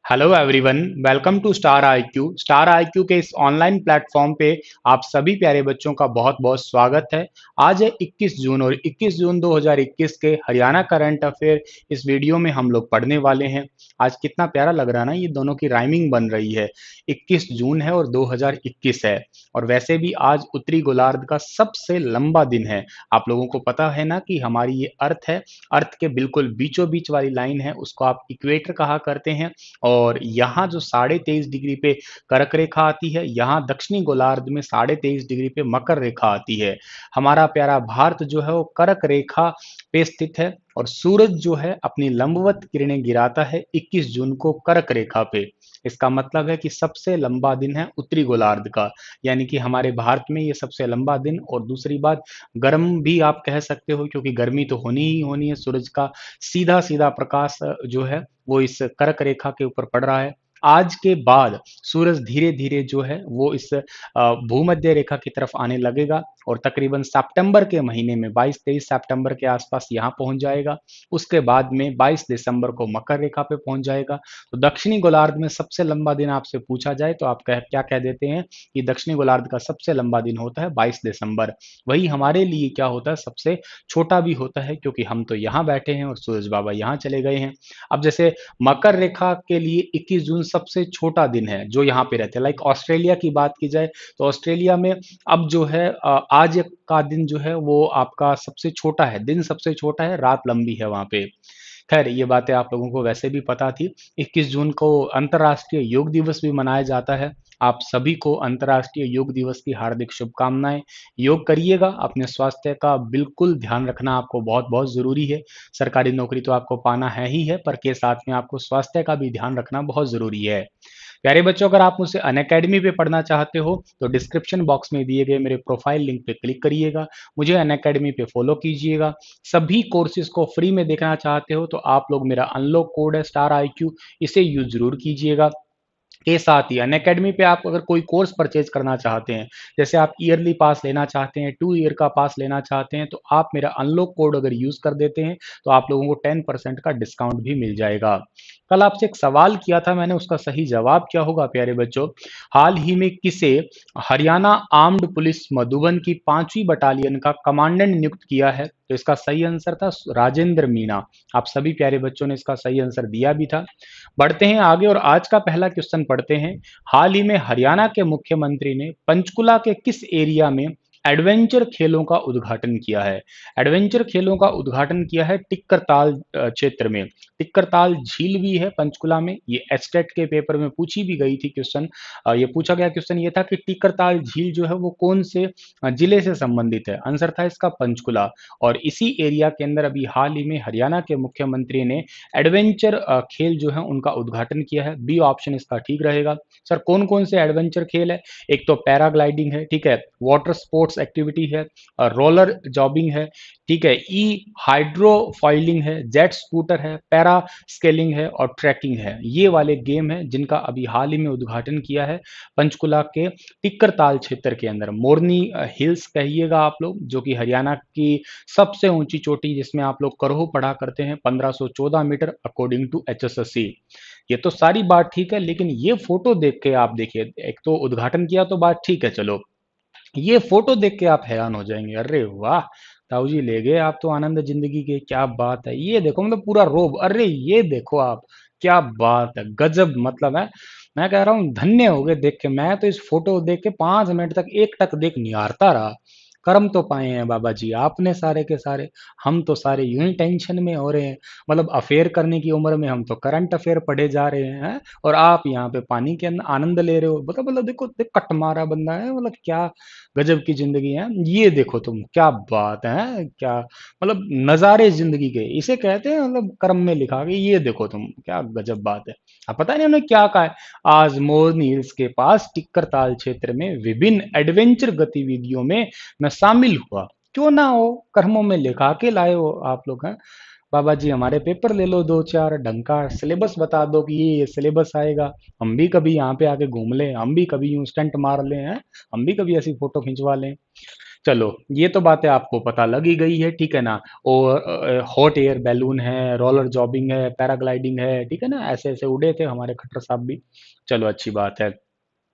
Hello everyone, welcome to star IQ. Star IQ के इस online platform पे आप सभी प्यारे बच्चों का बहुत बहुत स्वागत है। आज है 21 जून और 21 जून 2021 के हरियाणा करंट अफेयर इस वीडियो में हम लोग पढ़ने वाले हैं। आज कितना प्यारा लग रहा है ना, ये दोनों की राइमिंग बन रही है। 21 जून है और 2021 है। और वैसे भी आज उत्तरी गोलार्ध का सबसे लंबा दिन है। आप लोगों को पता है ना कि हमारी ये अर्थ है, अर्थ के बिल्कुल बीचों बीच वाली लाइन है, उसको आप इक्वेटर कहा करते हैं। और यहाँ जो 23.5 डिग्री पे कर्क रेखा आती है, यहाँ दक्षिणी गोलार्ध में 23.5 डिग्री पे मकर रेखा आती है। हमारा प्यारा भारत जो है वो कर्क रेखा पे स्थित है और सूरज जो है अपनी लंबवत किरणें गिराता है 21 जून को कर्क रेखा पे। इसका मतलब है कि सबसे लंबा दिन है उत्तरी गोलार्ध का, यानी कि हमारे भारत में ये सबसे लंबा दिन। और दूसरी बात, गर्म भी आप कह सकते हो, क्योंकि गर्मी तो होनी ही होनी है। सूरज का सीधा सीधा प्रकाश जो है वो इस कर्क रेखा के ऊपर पड़ रहा है। आज के बाद सूरज धीरे धीरे जो है वो इस भूमध्य रेखा की तरफ आने लगेगा और तकरीबन सितंबर के महीने में 22-23 सितंबर के आसपास यहाँ पहुंच जाएगा। उसके बाद में 22 दिसंबर को मकर रेखा पे पहुंच जाएगा। तो दक्षिणी गोलार्ध में सबसे लंबा दिन आपसे पूछा जाए तो आप क्या कह देते हैं कि दक्षिणी गोलार्ध का सबसे लंबा दिन होता है 22 दिसंबर। वही हमारे लिए क्या होता है, सबसे छोटा भी होता है, क्योंकि हम तो यहाँ बैठे हैं और सूरज बाबा यहाँ चले गए हैं। अब जैसे मकर रेखा के लिए 21 जून सबसे छोटा दिन है जो यहाँ पे रहते हैं। लाइक ऑस्ट्रेलिया की बात की जाए तो ऑस्ट्रेलिया में अब जो है आज का दिन जो है वो आपका सबसे छोटा है, दिन सबसे छोटा है, रात लंबी है वहाँ पे। खैर, ये बातें आप लोगों को वैसे भी पता थी। 21 जून को अंतर्राष्ट्रीय योग दिवस भी मनाया जाता है। आप सभी को अंतर्राष्ट्रीय योग दिवस की हार्दिक शुभकामनाएं। योग करिएगा, अपने स्वास्थ्य का बिल्कुल ध्यान रखना आपको बहुत बहुत जरूरी है। सरकारी नौकरी तो आपको पाना है ही है, पर के साथ में आपको स्वास्थ्य का भी ध्यान रखना बहुत जरूरी है। प्यारे बच्चों, अगर आप मुझसे अनअकैडमी पे पढ़ना चाहते हो तो डिस्क्रिप्शन बॉक्स में दिए गए मेरे प्रोफाइल लिंक पे क्लिक करिएगा, मुझे अनअकैडमी पे फॉलो कीजिएगा। सभी कोर्सेज को फ्री में देखना चाहते हो तो आप लोग, मेरा अनलॉक कोड है स्टार आई क्यू, इसे यूज जरूर कीजिएगा। के साथ ही अनअकैडमी पे आप अगर कोई कोर्स परचेज करना चाहते हैं, जैसे आप ईयरली पास लेना चाहते हैं, 2 ईयर का पास लेना चाहते हैं, तो आप मेरा अनलॉक कोड अगर यूज कर देते हैं तो आप लोगों को 10% का डिस्काउंट भी मिल जाएगा। कल आपसे एक सवाल किया था मैंने, उसका सही जवाब क्या होगा प्यारे बच्चों? हाल ही में किसे हरियाणा आर्म्ड पुलिस मधुबन की 5वीं बटालियन का कमांडेंट नियुक्त किया है? तो इसका सही आंसर था राजेंद्र मीणा। आप सभी प्यारे बच्चों ने इसका सही आंसर दिया भी था। बढ़ते हैं आगे और आज का पहला क्वेश्चन पढ़ते हैं। हाल ही में हरियाणा के मुख्यमंत्री ने पंचकुला के किस एरिया में एडवेंचर खेलों का उद्घाटन किया है? एडवेंचर खेलों का उद्घाटन किया है टिक्करताल क्षेत्र में। टिक्करताल झील भी है पंचकुला में। ये एस्टेट के पेपर में पूछी भी गई थी क्वेश्चन। ये पूछा गया क्वेश्चन ये था कि टिक्करताल झील जो है वो कौन से जिले से संबंधित है? आंसर था इसका पंचकुला। और इसी एरिया के अंदर अभी हाल ही में हरियाणा के मुख्यमंत्री ने एडवेंचर खेल जो है उनका उद्घाटन किया है। बी ऑप्शन इसका ठीक रहेगा। सर, कौन कौन से एडवेंचर खेल है? एक तो पैराग्लाइडिंग है, ठीक है, वाटर स्पोर्ट्स एक्टिविटी है, रोलर जॉबिंग है, ठीक है, ई हाइड्रोफॉइलिंग है, जेट स्कूटर है, पैरा स्केलिंग है और ट्रैकिंग है। ये वाले गेम है जिनका अभी हाल ही में उद्घाटन किया है पंचकुला के टिक्करताल क्षेत्र के अंदर। मोरनी हिल्स कहिएगा आप लोग, जो कि हरियाणा की सबसे ऊंची चोटी, जिसमें आप लोग करहो पढ़ा करते हैं, 1514 मीटर अकॉर्डिंग टू एचएसएससी। ये तो सारी बात ठीक है, लेकिन ये फोटो देख के आप देखिए। एक तो उद्घाटन किया तो बात ठीक है, चलो, ये फोटो देख के आप हैरान हो जाएंगे। अरे वाह, ताऊ जी ले गए आप तो आनंद जिंदगी के। क्या बात है, ये देखो, मतलब पूरा रोब। अरे ये देखो आप, क्या बात है, गजब। मतलब है, मैं कह रहा हूँ धन्य हो गए देख के। मैं तो इस फोटो देख के 5 मिनट तक एक टक देख निहारता रहा। कर्म तो पाए हैं बाबा जी आपने सारे के सारे। हम तो सारे यूं ही टेंशन में हो रहे हैं। मतलब अफेयर करने की उम्र में हम तो करंट अफेयर पढ़े जा रहे हैं, और आप यहाँ पे पानी के आनंद ले रहे हो। मतलब देखो देखो, कट मारा बंदा है। मतलब क्या गजब की जिंदगी है। ये देखो तुम, क्या बात है, क्या मतलब नजारे जिंदगी के इसे कहते हैं। मतलब कर्म में लिखा के, ये देखो तुम, क्या गजब बात है। अब पता नहीं उन्होंने क्या कहा है। आज मोरनी हिल्स के पास टिक्करताल क्षेत्र में विभिन्न एडवेंचर गतिविधियों में मैं शामिल हुआ। क्यों ना हो, कर्मों में लिखा के लाए हो आप लोग हैं। बाबा जी हमारे पेपर ले लो, दो चार ढंग का सिलेबस बता दो कि ये सिलेबस आएगा। हम भी कभी यहाँ पे आके घूम लें, हम भी कभी यूं स्टंट मार लें हैं, हम भी कभी ऐसी फोटो खिंचवा लें। चलो, ये तो बातें आपको पता लग ही गई है, ठीक है ना? और हॉट एयर बैलून है, रोलर जॉबिंग है, पैराग्लाइडिंग है, ठीक है ना? ऐसे-ऐसे उड़े थे हमारे खट्टर साहब भी। चलो अच्छी बात है।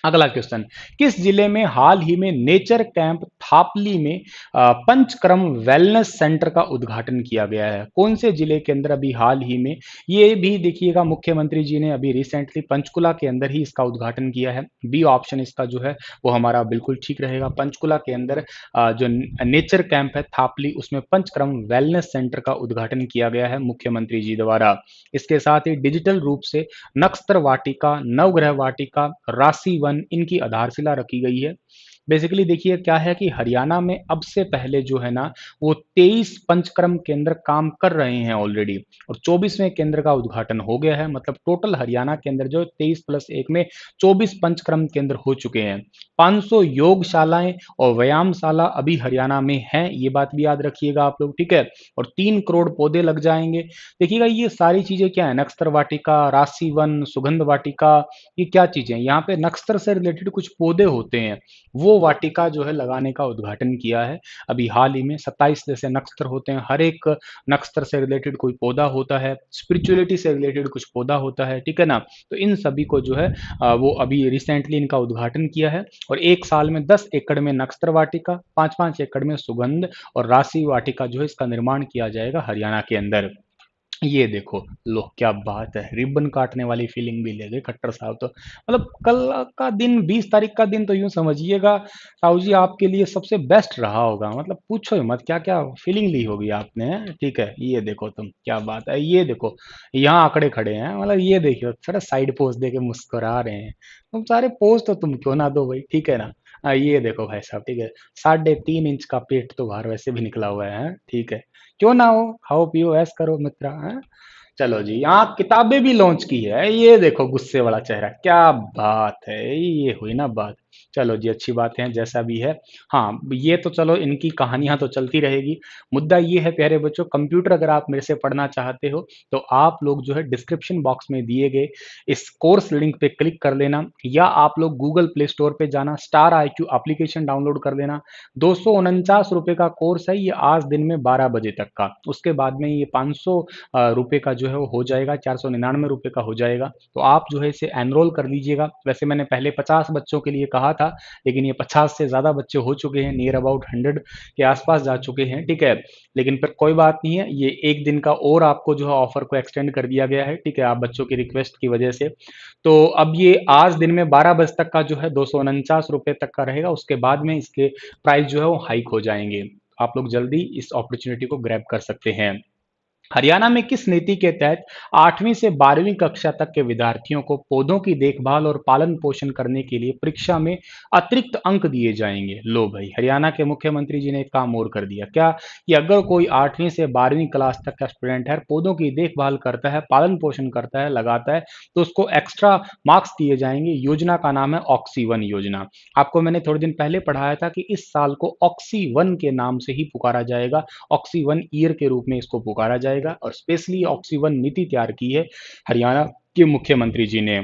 अगला क्वेश्चन, किस जिले में हाल ही में नेचर कैंप थापली में पंचक्रम वेलनेस सेंटर का उद्घाटन किया गया है? कौन से जिले के अंदर अभी हाल ही में? ये भी देखिएगा, मुख्यमंत्री जी ने अभी रिसेंटली पंचकुला के अंदर ही इसका उद्घाटन किया है। बी ऑप्शन इसका जो है वो हमारा बिल्कुल ठीक रहेगा। पंचकुला के अंदर जो नेचर कैंप है थापली, उसमें पंचक्रम वेलनेस सेंटर का उद्घाटन किया गया है मुख्यमंत्री जी द्वारा। इसके साथ ही डिजिटल रूप से नक्ster वाटिका, नवग्रह वाटिका, राशि वन, इनकी आधारशिला रखी गई है। बेसिकली देखिए क्या है कि हरियाणा में अब से पहले जो है ना, वो 23 पंचक्रम केंद्र काम कर रहे हैं ऑलरेडी, और 24वें केंद्र का उद्घाटन हो गया है। मतलब टोटल हरियाणा के अंदर जो 23 प्लस 1 में 24 पंचक्रम केंद्र हो चुके हैं। 500 योगशालाएं और व्यायामशाला अभी हरियाणा में हैं, ये बात भी याद रखिएगा आप लोग, ठीक है। और 3 करोड़ पौधे लग जाएंगे। देखिएगा ये सारी चीजें क्या है, नक्ster वाटिका, राशि वन, सुगंध वाटिका, ये क्या चीजें हैं? यहाँ पे नक्ster से रिलेटेड कुछ पौधे होते हैं, वो वाटिका जो है लगाने का उद्घाटन किया है अभी हाल ही में। 27 जैसे नक्ster होते हैं, हर एक नक्ster से रिलेटेड कोई पौधा होता है, स्पिरिचुअलिटी से रिलेटेड कुछ पौधा होता है, ठीक है ना। तो इन सभी को जो है वो अभी रिसेंटली इनका उद्घाटन किया है। और 1 साल में 10 एकड़ में नक्ster वाटिका, 5-5 एकड़ में सुगंध और राशि वाटिका जो है इसका निर्माण किया जाएगा हरियाणा के अंदर। ये देखो, लो क्या बात है, रिबन काटने वाली फीलिंग भी ले गए खट्टर साहब तो। मतलब कल का दिन, 20 तारीख का दिन तो यूं समझिएगा साहू जी आपके लिए सबसे बेस्ट रहा होगा। मतलब पूछो ही मत, क्या क्या फीलिंग ली होगी आपने, हैं? ठीक है, ये देखो तुम, क्या बात है, ये देखो यहाँ आंकड़े खड़े हैं। मतलब ये देखियो, थोड़ा साइड पोज दे के मुस्कुरा रहे हैं। तुम सारे पोज तो तुम क्यों ना दो भाई, ठीक है ना। ये देखो भाई साहब, ठीक है, 3.5 इंच का पेट तो बाहर वैसे भी निकला हुआ है, ठीक है। क्यों ना हो, खाओ पियो ऐश करो मित्रा, हैं? चलो जी, यहाँ किताबें भी लॉन्च की है, ये देखो गुस्से वाला चेहरा, क्या बात है, ये हुई ना बात। चलो जी, अच्छी बात है, जैसा भी है। हाँ, ये तो चलो, इनकी कहानियां तो चलती रहेगी। मुद्दा ये है प्यारे बच्चों, कंप्यूटर अगर आप मेरे से पढ़ना चाहते हो तो आप लोग जो है डिस्क्रिप्शन बॉक्स में दिए गए इस कोर्स लिंक पे क्लिक कर लेना, या आप लोग गूगल प्ले स्टोर पे जाना, स्टार IQ एप्लीकेशन डाउनलोड कर लेना। 249 रुपए का कोर्स है ये, आज दिन में 12 बजे तक का। उसके बाद में ये 500 रुपए का जो है वो हो जाएगा, 499 रुपए का हो जाएगा। तो आप जो है इसे एनरोल कर लीजिएगा। वैसे मैंने पहले 50 बच्चों के लिए कहा था, लेकिन ये 50 से ज़्यादा बच्चे हो चुके हैं, नियर अबाउट 100 के आसपास जा चुके हैं, ठीक है। लेकिन फिर कोई बात नहीं है, ये एक दिन का और आपको जो है ऑफर को एक्सटेंड कर दिया गया है, ठीक है, आप बच्चों की रिक्वेस्ट की वजह से। तो अब ये आज दिन में 12 बजे तक का जो है 249 रुपए तक का रहेगा। उसके बाद में इसके प्राइस जो है वो हाइक हो जाएंगे। आप लोग जल्दी इस अपॉर्चुनिटी को ग्रैब कर सकते हैं। हरियाणा में किस नीति के तहत 8वीं से 12वीं कक्षा तक के विद्यार्थियों को पौधों की देखभाल और पालन पोषण करने के लिए परीक्षा में अतिरिक्त अंक दिए जाएंगे? लो भाई, हरियाणा के मुख्यमंत्री जी ने एक काम और कर दिया क्या, कि अगर कोई 8वीं से 12वीं क्लास तक का स्टूडेंट है, पौधों की देखभाल करता है, पालन पोषण करता है, लगाता है, तो उसको एक्स्ट्रा मार्क्स दिए जाएंगे। योजना का नाम है ऑक्सी वन योजना। आपको मैंने थोड़े दिन पहले पढ़ाया था कि इस साल को ऑक्सी वन के नाम से ही पुकारा जाएगा, ऑक्सी वन ईयर के रूप में इसको पुकारा जाएगा। और स्पेशली ऑक्सी वन नीति तैयार की है हरियाणा के मुख्यमंत्री जी ने।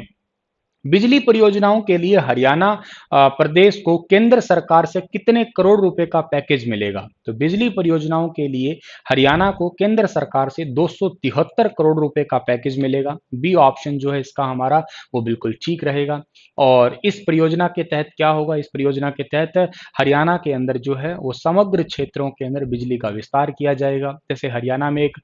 बिजली परियोजनाओं के लिए हरियाणा प्रदेश को केंद्र सरकार से कितने करोड़ रुपए का पैकेज मिलेगा? तो बिजली परियोजनाओं के लिए हरियाणा को केंद्र सरकार से 273 करोड़ रुपए का पैकेज मिलेगा। बी ऑप्शन जो है इसका हमारा वो बिल्कुल ठीक रहेगा। और इस परियोजना के तहत क्या होगा, इस परियोजना के तहत हरियाणा के अंदर जो है वो समग्र क्षेत्रों के अंदर बिजली का विस्तार किया जाएगा। जैसे हरियाणा में एक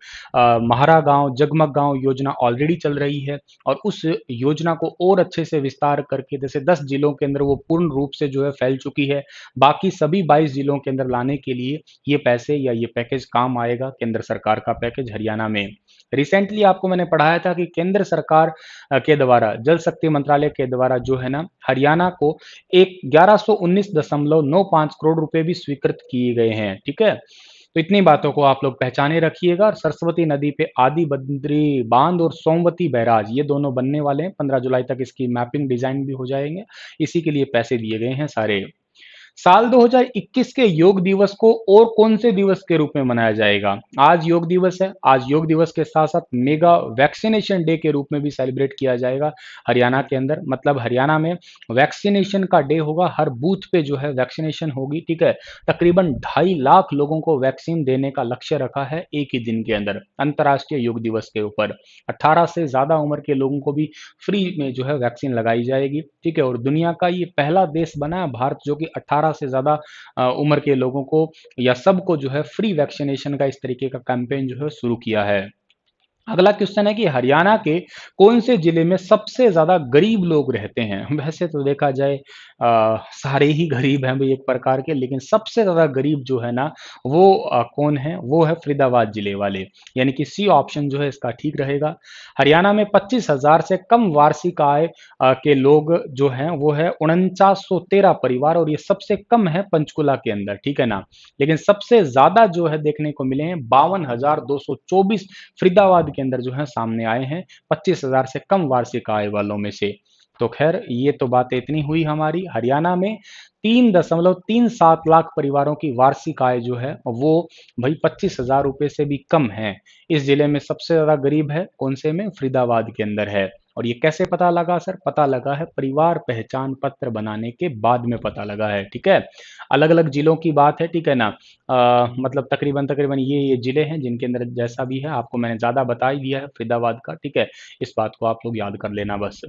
महारा गांव जगमग गांव योजना ऑलरेडी चल रही है, और उस योजना को और अच्छे से विस्तार करके जैसे 10 जिलों के अंदर वो पूर्ण रूप से जो है फैल चुकी है, बाकी सभी 22 जिलों के अंदर लाने के लिए ये पैसे या ये पैकेज काम आएगा, केंद्र सरकार का पैकेज हरियाणा में। रिसेंटली आपको मैंने पढ़ाया था कि केंद्र सरकार के द्वारा, जल शक्ति मंत्रालय के द्वारा जो है ना, हरियाणा को एक 1119.95 करोड़ रुपए भी स्वीकृत किए गए हैं, ठीक है। तो इतनी बातों को आप लोग पहचाने रखिएगा। और सरस्वती नदी पे आदि बद्री बांध और सोमवती बैराज ये दोनों बनने वाले हैं। 15 जुलाई तक इसकी मैपिंग डिजाइन भी हो जाएंगे, इसी के लिए पैसे दिए गए हैं सारे। साल 2021 के योग दिवस को और कौन से दिवस के रूप में मनाया जाएगा? आज योग दिवस है। आज योग दिवस के साथ-साथ मेगा वैक्सीनेशन डे के रूप में भी सेलिब्रेट किया जाएगा हरियाणा के अंदर। मतलब हरियाणा में वैक्सीनेशन का डे होगा, हर बूथ पे जो है वैक्सीनेशन होगी, ठीक है? तकरीबन 2.5 लाख लोगों को वैक्सीन देने का लक्ष्य रखा है एक ही दिन के अंदर, अंतर्राष्ट्रीय योग दिवस के ऊपर। 18 से ज़्यादा उम्र के लोगों को भी फ्री में जो है वैक्सीन लगाई जाएगी, ठीक है? और दुनिया का ये पहला देश बना है भारत जो कि 18 से ज़्यादा उम्र के लोगों को या सबको जो है फ्री वैक्सीनेशन का इस तरीके का कैंपेन जो है शुरू किया है। अगला क्वेश्चन है कि हरियाणा के कौन से जिले में सबसे ज्यादा गरीब लोग रहते हैं? वैसे तो देखा जाए सारे ही गरीब हैं भाई एक प्रकार के, लेकिन सबसे ज्यादा गरीब जो है ना वो कौन है? वो है फरीदाबाद जिले वाले, यानी कि सी ऑप्शन जो है इसका ठीक रहेगा। हरियाणा में 25,000 से कम वार्षिक आय के लोग जो हैं वो है 4913 परिवार, और ये सबसे कम है पंचकुला के अंदर, ठीक है ना? लेकिन सबसे ज्यादा जो है देखने को मिले हैं 52,224 फरीदाबाद के अंदर जो है सामने आए हैं 25,000 से कम वार्षिक आय वालों में से। तो खैर ये तो बातें इतनी हुई हमारी। हरियाणा में 3.37 लाख परिवारों की वार्षिक आय जो है वो भाई 25,000 रुपए से भी कम है। इस जिले में सबसे ज्यादा गरीब है कौन से में? फरीदाबाद के अंदर है। और ये कैसे पता लगा सर? पता लगा है परिवार पहचान पत्र बनाने के बाद में पता लगा है, ठीक है? अलग अलग जिलों की बात है, ठीक है ना? मतलब तकरीबन तकरीबन ये जिले हैं जिनके अंदर जैसा भी है, आपको मैंने ज़्यादा बता ही दिया है फरीदाबाद का, ठीक है? इस बात को आप लोग याद कर लेना बस।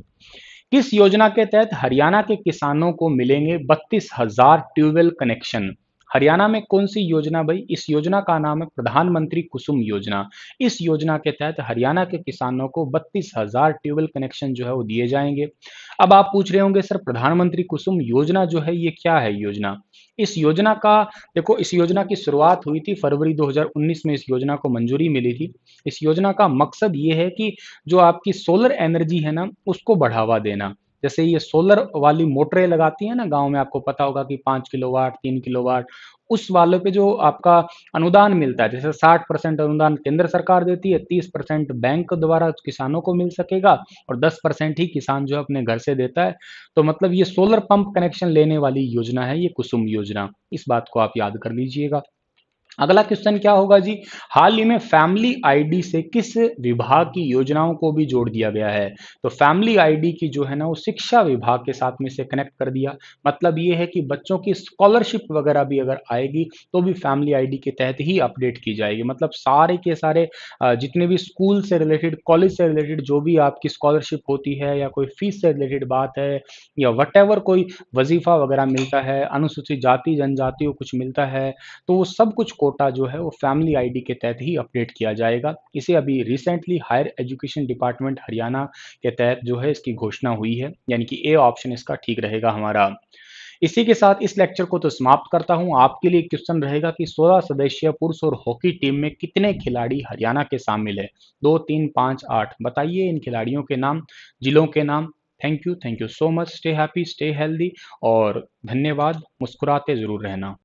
किस योजना के तहत हरियाणा के किसानों को मिलेंगे 32,000 ट्यूबवेल कनेक्शन? हरियाणा में कौन सी योजना भाई? इस योजना का नाम है प्रधानमंत्री कुसुम योजना। इस योजना के तहत हरियाणा के किसानों को 32,000 ट्यूबवेल कनेक्शन जो है वो दिए जाएंगे। अब आप पूछ रहे होंगे सर प्रधानमंत्री कुसुम योजना जो है ये क्या है योजना? इस योजना का देखो, इस योजना की शुरुआत हुई थी फरवरी 2019 में, इस योजना को मंजूरी मिली थी। इस योजना का मकसद ये है कि जो आपकी सोलर एनर्जी है ना उसको बढ़ावा देना। जैसे ये सोलर वाली मोटरें लगाती हैं ना गांव में, आपको पता होगा कि 5 किलोवाट 3 किलोवाट, उस वाले पे जो आपका अनुदान मिलता है, जैसे 60% अनुदान केंद्र सरकार देती है, 30% बैंक द्वारा किसानों को मिल सकेगा, और 10% ही किसान जो है अपने घर से देता है। तो मतलब ये सोलर पंप कनेक्शन लेने वाली योजना है ये कुसुम योजना। इस बात को आप याद कर लीजिएगा। अगला क्वेश्चन क्या होगा जी? हाल ही में फैमिली आईडी से किस विभाग की योजनाओं को भी जोड़ दिया गया है? तो फैमिली आईडी की जो है ना वो शिक्षा विभाग के साथ में से कनेक्ट कर दिया। मतलब ये है कि बच्चों की स्कॉलरशिप वगैरह भी अगर आएगी तो भी फैमिली आईडी के तहत ही अपडेट की जाएगी। मतलब सारे के सारे जितने भी स्कूल से रिलेटेड कॉलेज से रिलेटेड जो भी आपकी स्कॉलरशिप होती है या कोई फीस से रिलेटेड बात है या वट कोई वजीफा वगैरह मिलता है, अनुसूचित जाति जनजाति को कुछ मिलता है, तो वो सब कुछ कोटा जो है वो फैमिली आईडी के तहत ही अपडेट किया जाएगा। इसे अभी recently higher education department Haryana के तहत जो है इसकी घोषणा हुई है, यानी कि ए ऑप्शन इसका ठीक रहेगा हमारा। इसी के साथ इस लेक्चर को तो समाप्त करता हूं। आपके लिए क्वेश्चन रहेगा कि 16 सदस्यीय पुरुष और हॉकी टीम में कितने खिलाड़ी हरियाणा के शामिल है? 2, 3, 5, 8 बताइए इन खिलाड़ियों के नाम, जिलों के नाम। Thank you so much. Stay happy, stay healthy, और धन्यवाद। मुस्कुराते जरूर रहना।